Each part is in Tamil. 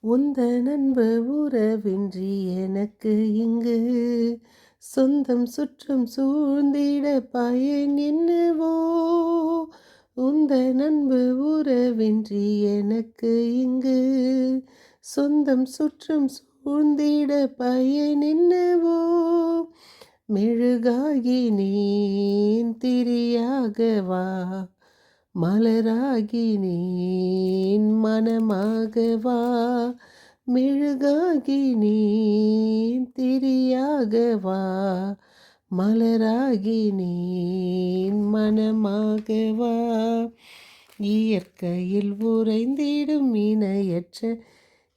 உந்தன் அன்பு உறவின்றி எனக்கு இங்கு சொந்தம் சுற்றம் சூழ்ந்திட பயன் என்னவோ. உந்தன் அன்பு உறவின்றி எனக்கு இங்கு சொந்தம் சுற்றம் சூழ்ந்திட பயன் என்னவோ. மெழுகாகி நீன் திரியாக வா, மலராகி நீன் மனமாக வா. மெழுகாகி நீன் திரியாக வா, மலராகி நீன் மனமாக வா. இயற்கையில் உறைந்திடும் இணையற்ற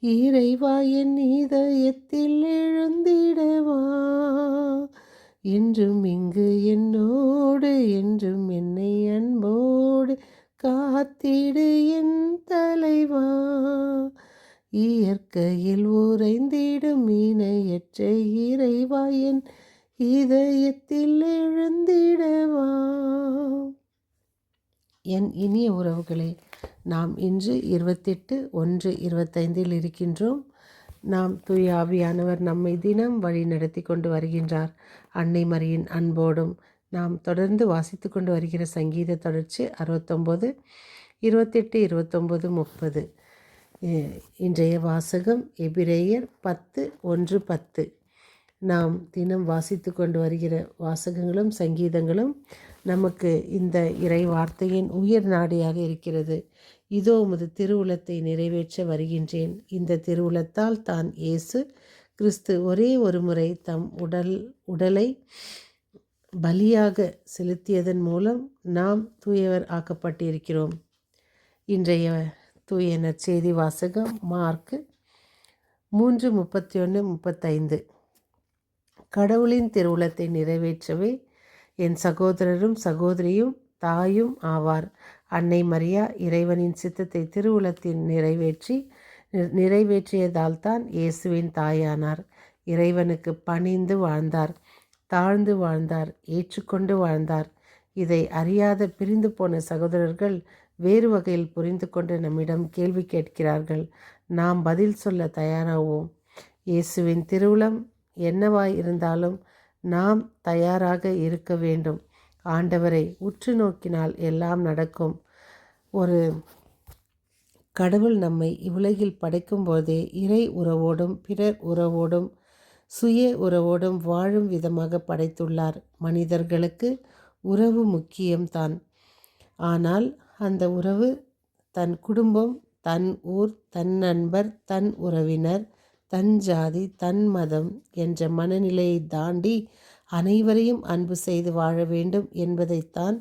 இறைவா, என் இதயத்தில் எழுந்திடவா. என்றும் இங்கு என்னோடு, என்றும் என்னை அன்போடு காத்திடு என் தலைவா. இயற்கையில் உறைந்திடும் இணையற்ற இறைவா, என் இதயத்தில் எழுந்திடவா. என் இனிய உறவுகளே, நாம் இன்று 28/1/25 இருக்கின்றோம். நாம் தூய ஆவியானவர் நம்மை தினம் வழி நடத்தி கொண்டு வருகின்றார். அன்னை மரியின் அன்போடும் நாம் தொடர்ந்து வாசித்து கொண்டு வருகிற சங்கீத தொடர்ச்சி 69, 28, 29, 30. இன்றைய வாசகம் எபிரேயர் 10:1-10. நாம் தினம் வாசித்து கொண்டு வருகிற வாசகங்களும் சங்கீதங்களும் நமக்கு இந்த இறை வார்த்தையின் உயிர் நாடியாக இருக்கிறது. இதோ உமது திருவுளத்தை நிறைவேற்ற வருகின்றேன். இந்த திருவுளத்தால் தான் இயேசு கிறிஸ்து ஒரே ஒரு முறை தம் உடலை பலியாக செலுத்தியதன் மூலம் நாம் தூயவர் ஆக்கப்பட்டிருக்கிறோம். இன்றைய தூய நற்செய்தி வாசகம் மார்க் 3:31-35. கடவுளின் திருவுளத்தை நிறைவேற்றவே என் சகோதரரும் சகோதரியும் தாயும் ஆவார். அன்னை மரியா இறைவனின் சித்தத்தை திருவுளத்தில் நிறைவேற்றியதால் தான் இயேசுவின் தாயானார். இறைவனுக்கு பணிந்து வாழ்ந்தார், தாழ்ந்து வாழ்ந்தார், ஏற்றுக்கொண்டு வாழ்ந்தார். இதை அறியாத பிரிந்து போன சகோதரர்கள் வேறு வகையில் புரிந்து கொண்டு நம்மிடம் கேள்வி கேட்கிறார்கள். நாம் பதில் சொல்ல தயாராவோம். இயேசுவின் திருவுளம் என்னவாய் இருந்தாலும் நாம் தயாராக இருக்க வேண்டும். ஆண்டவரை உற்று நோக்கினால் எல்லாம் நடக்கும். ஒரு கடவுள் நம்மை இவ்வுலகில் படைக்கும் போதே இறை உறவோடும் பிறர் உறவோடும் சுய உறவோடும் வாழும் விதமாக படைத்துள்ளார். மனிதர்களுக்கு உறவு முக்கியம்தான். ஆனால் அந்த உறவு தன் குடும்பம், தன் ஊர், தன் நண்பர், தன் உறவினர், தன் ஜாதி, தன் மதம் என்ற மனநிலையை தாண்டி அனைவரையும் அன்பு செய்து வாழ வேண்டும் என்பதைத்தான்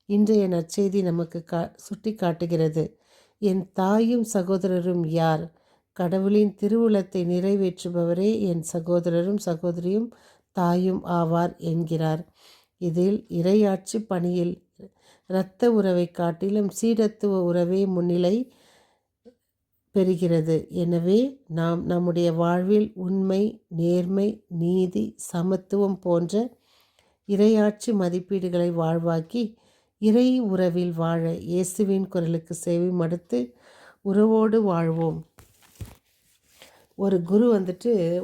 இன்றைய நற்செய்தி நமக்கு சுட்டி காட்டுகிறது. என் தாயும் சகோதரரும் யார்? கடவுளின் திருவுளத்தை நிறைவேற்றுபவரே என் சகோதரரும் சகோதரியும் தாயும் ஆவார் என்கிறார். இதில் இறையாட்சி பணியில் இரத்த உறவை காட்டிலும் சீடத்துவ உறவே முன்னிலை பெறுகிறது. எனவே நாம் நம்முடைய வாழ்வில் உண்மை, நேர்மை, நீதி, சமத்துவம் போன்ற இறையாட்சி மதிப்பீடுகளை வாழ்வாக்கி இறை உறவில் வாழ இயேசுவின் குரலுக்கு செவி மடுத்து உறவோடு வாழ்வோம். ஒரு குரு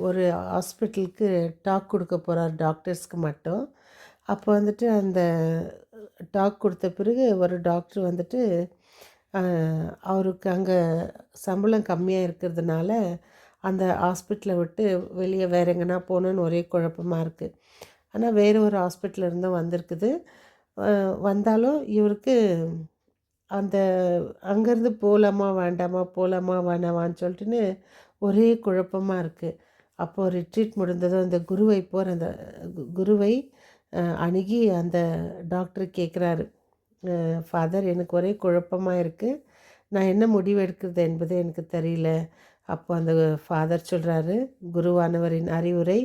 ஒரு ஹாஸ்பிட்டலுக்கு டாக் கொடுக்க போகிறார், டாக்டர்ஸ்க்கு மட்டும். அப்போ அந்த டாக் கொடுத்த பிறகு ஒரு டாக்டர் அவருக்கு அங்கே சம்பளம் கம்மியாக இருக்கிறதுனால அந்த ஹாஸ்பிட்டலை விட்டு வெளியே வேறு எங்கன்னா போகணுன்னு ஒரே குழப்பமாக இருக்குது. ஆனால் வேறு ஒரு ஹாஸ்பிட்டலில் இருந்தும் வந்திருக்குது. வந்தாலும் இவருக்கு அந்த அங்கேருந்து போகலாமா வேண்டாமான்னு சொல்லிட்டுன்னு ஒரே குழப்பமாக இருக்குது. அப்போது ரிட்ரீட் முடிந்ததும் அந்த குருவை அணுகி அந்த டாக்டர் கேட்குறாரு, ஃபாதர், எனக்கு ஒரே குழப்பமாக இருக்குது, நான் என்ன முடிவு எடுக்கிறது என்பது எனக்கு தெரியல. அப்போ அந்த ஃபாதர் சொல்கிறாரு, குருவானவரின் அறிவுரை,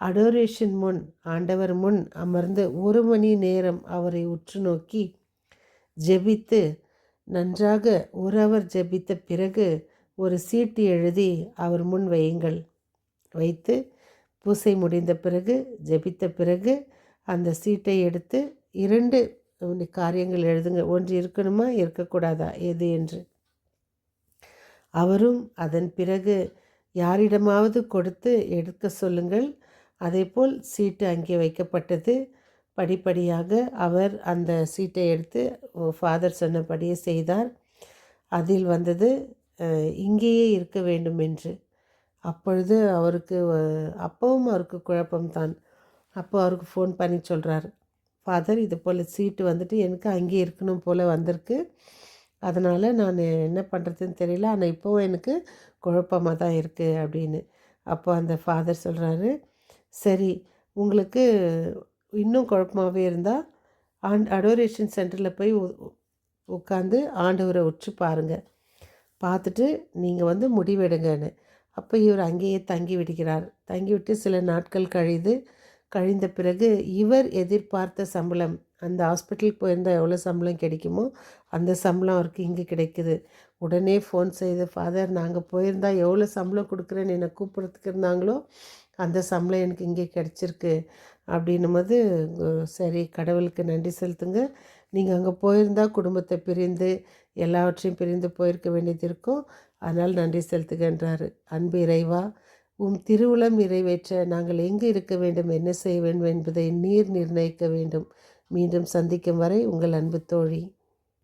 அடோரேஷன் முன், ஆண்டவர் முன் அமர்ந்து 1 மணி நேரம் அவரை உற்று நோக்கி ஜெபித்து, நன்றாக 1 அவர் ஜெபித்த பிறகு ஒரு சீட்டு எழுதி அவர் முன் வையுங்கள். வைத்து பூசை முடிந்த பிறகு, ஜெபித்த பிறகு அந்த சீட்டை எடுத்து 2 காரியங்கள் எழுதுங்க. ஒன்று இருக்கணுமா இருக்கக்கூடாதா எது என்று. அவரும் அதன் பிறகு யாரிடமாவது கொடுத்து எடுக்க சொல்லுங்கள். அதேபோல் சீட்டு அங்கே வைக்கப்பட்டது. படிப்படியாக அவர் அந்த சீட்டை எடுத்து ஃபாதர் சொன்னபடியே செய்தார். அதில் வந்தது இங்கேயே இருக்க வேண்டும் என்று. அப்பொழுது அவருக்கு அப்பவும் அவருக்கு குழப்பம்தான். அப்போ அவருக்கு ஃபோன் பண்ணி சொல்கிறார், ஃபாதர் இது போல் சீட்டு வந்துட்டு எனக்கு அங்கே இருக்கணும் போல் வந்திருக்கு, அதனால் நான் என்ன பண்ணுறதுன்னு தெரியல, ஆனால் இப்போவும் எனக்கு குழப்பமாக தான் இருக்குது அப்படின்னு. அப்போ அந்த ஃபாதர் சொல்கிறாரு, சரி உங்களுக்கு இன்னும் குழப்பமாகவே இருந்தால் அடோரேஷன் சென்டரில் போய் உட்காந்து ஆண்டவரை உற்று பாருங்கள், பார்த்துட்டு நீங்கள் முடிவெடுங்கன்னு. அப்போ இவர் அங்கேயே தங்கி விடுகிறார். தங்கிவிட்டு சில நாட்கள் கழிந்த பிறகு இவர் எதிர்பார்த்த சம்பளம், அந்த ஹாஸ்பிட்டலுக்கு போயிருந்தால் எவ்வளோ சம்பளம் கிடைக்குமோ அந்த சம்பளம் அவருக்கு இங்கே கிடைக்குது. உடனே ஃபோன் செய்து, ஃபாதர் நாங்கள் போயிருந்தால் எவ்வளோ சம்பளம் கொடுக்குறேன்னு என்னை கூப்பிட்றதுக்கு இருந்தாங்களோ அந்த சம்பளம் எனக்கு இங்கே கிடச்சிருக்கு அப்படின்னும் போது, சரி கடவுளுக்கு நன்றி செலுத்துங்க, நீங்கள் அங்கே போயிருந்தால் குடும்பத்தை பிரிந்து எல்லாவற்றையும் பிரிந்து போயிருக்க வேண்டியது இருக்கும், அதனால் நன்றி செலுத்துகின்றார். அன்பு இறைவா, திருவுளம் நிறைவேற்ற நாங்கள் எங்கு இருக்க வேண்டும், என்ன செய்ய வேண்டும் என்பதை நீர் நிர்ணயிக்க வேண்டும். மீண்டும் சந்திக்கும் வரை உங்கள் அன்பு தோழி.